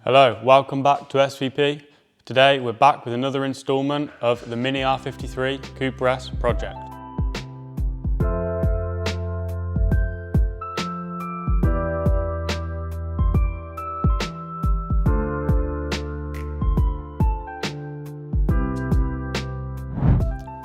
Hello, welcome back to SVP. Today we're back with another instalment of the Mini R53 Cooper S project.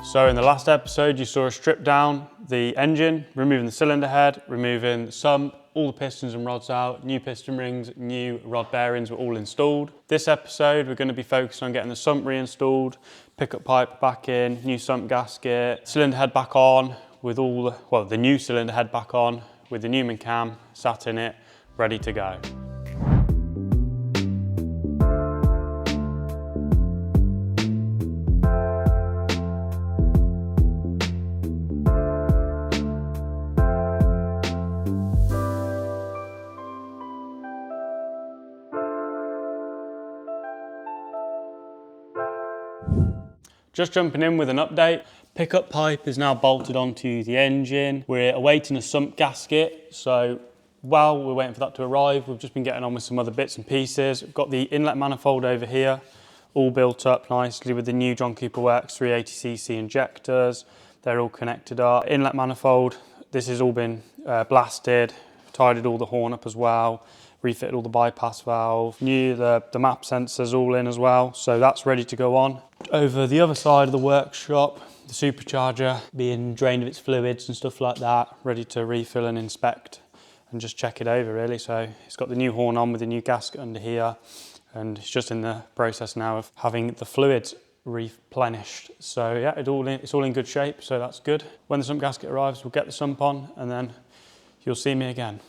So in the last episode you saw us strip down the engine, removing the cylinder head, removing the sump, all the pistons and rods out, new piston rings, new rod bearings were all installed. This episode we're going to be focused on getting the sump reinstalled, pickup pipe back in, new sump gasket, cylinder head back on with the new cylinder head back on with the Newman cam sat in it, ready to go. Just jumping in with an update. Pickup pipe is now bolted onto the engine. We're awaiting a sump gasket. So while we're waiting for that to arrive, we've just been getting on with some other bits and pieces. We've got the inlet manifold over here, all built up nicely with the new John Cooper Works 380cc injectors. They're all connected up. Inlet manifold, this has all been blasted, tidied all the horn up as well, refitted all the bypass valve, the map sensors all in as well, so that's ready to go on. Over the other side of the workshop, the supercharger being drained of its fluids and stuff like that, ready to refill and inspect and just check it over really. So it's got the new horn on with the new gasket under here, and it's just in the process now of having the fluids replenished. So yeah, it's all in good shape, so that's good. When the sump gasket arrives, we'll get the sump on and then you'll see me again.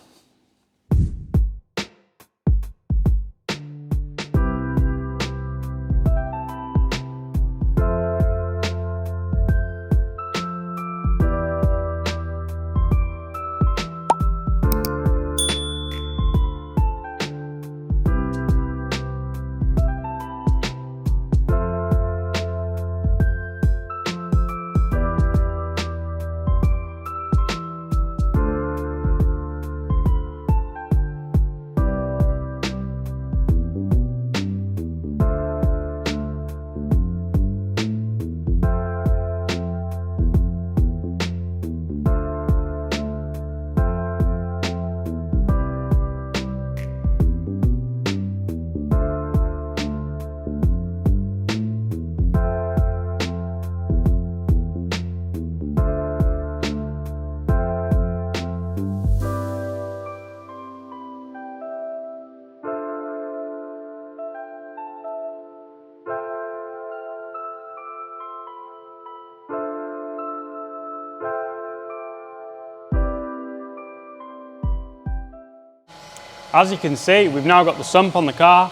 As you can see, we've now got the sump on the car,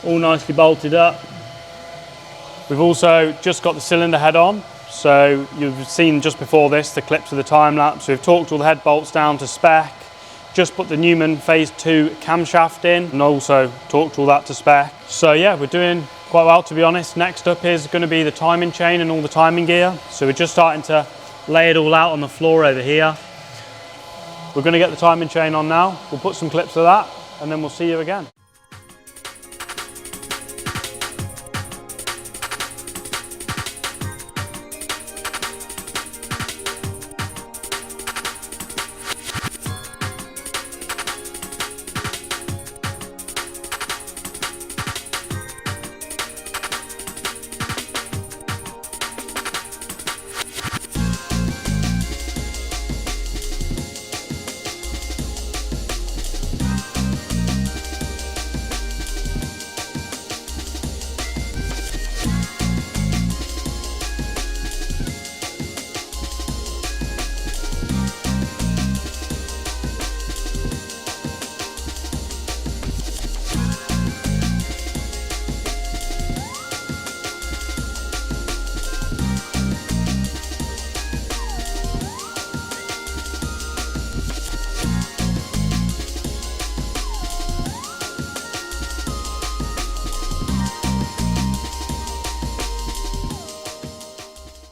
all nicely bolted up. We've also just got the cylinder head on. So you've seen just before this, the clips of the time lapse. We've torqued all the head bolts down to spec, just put the Newman Phase 2 camshaft in and also torqued all that to spec. So yeah, we're doing quite well, to be honest. Next up is going to be the timing chain and all the timing gear. So we're just starting to lay it all out on the floor over here. We're going to get the timing chain on now. We'll put some clips of that and then we'll see you again.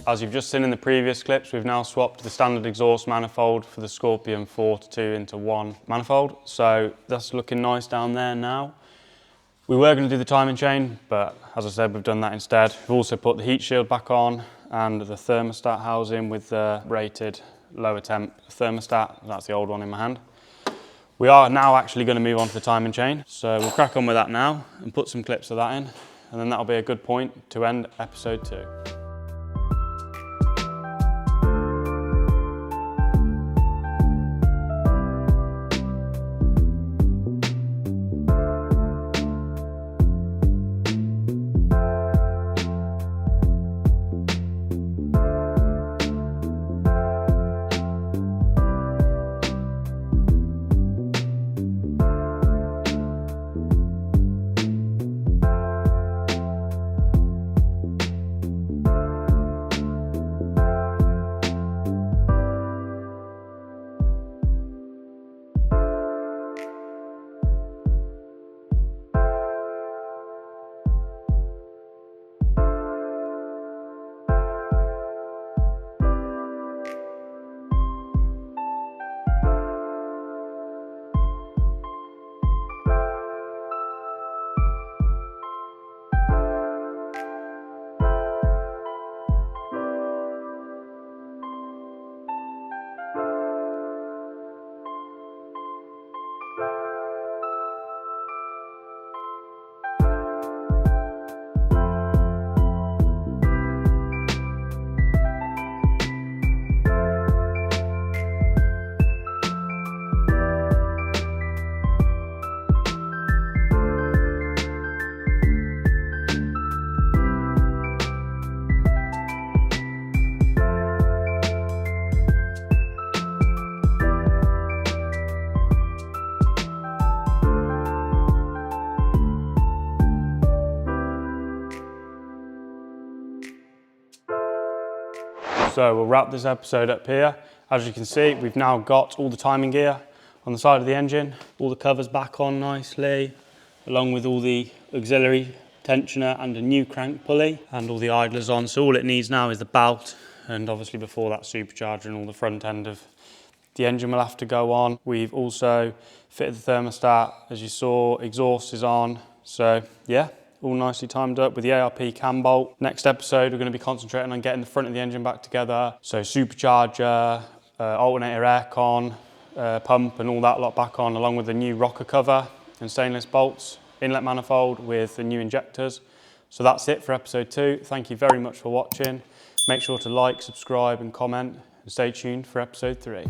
As you've just seen in the previous clips, we've now swapped the standard exhaust manifold for the Scorpion 4 to 2 into 1 manifold. So that's looking nice down there now. We were going to do the timing chain, but as I said, we've done that instead. We've also put the heat shield back on and the thermostat housing with the rated lower temp thermostat. That's the old one in my hand. We are now actually going to move on to the timing chain. So we'll crack on with that now and put some clips of that in, and then that'll be a good point to end episode 2. So we'll wrap this episode up here. As you can see, we've now got all the timing gear on the side of the engine, all the covers back on nicely, along with all the auxiliary tensioner and a new crank pulley, and all the idlers on. So all it needs now is the belt, and obviously before that supercharger and all the front end of the engine will have to go on. We've also fitted the thermostat, as you saw, exhaust is on. So yeah, all nicely timed up with the ARP cam bolt. Next episode, we're going to be concentrating on getting the front of the engine back together. So supercharger, alternator aircon, pump and all that lot back on, along with the new rocker cover and stainless bolts, inlet manifold with the new injectors. So that's it for episode 2. Thank you very much for watching. Make sure to like, subscribe and comment, and stay tuned for episode 3.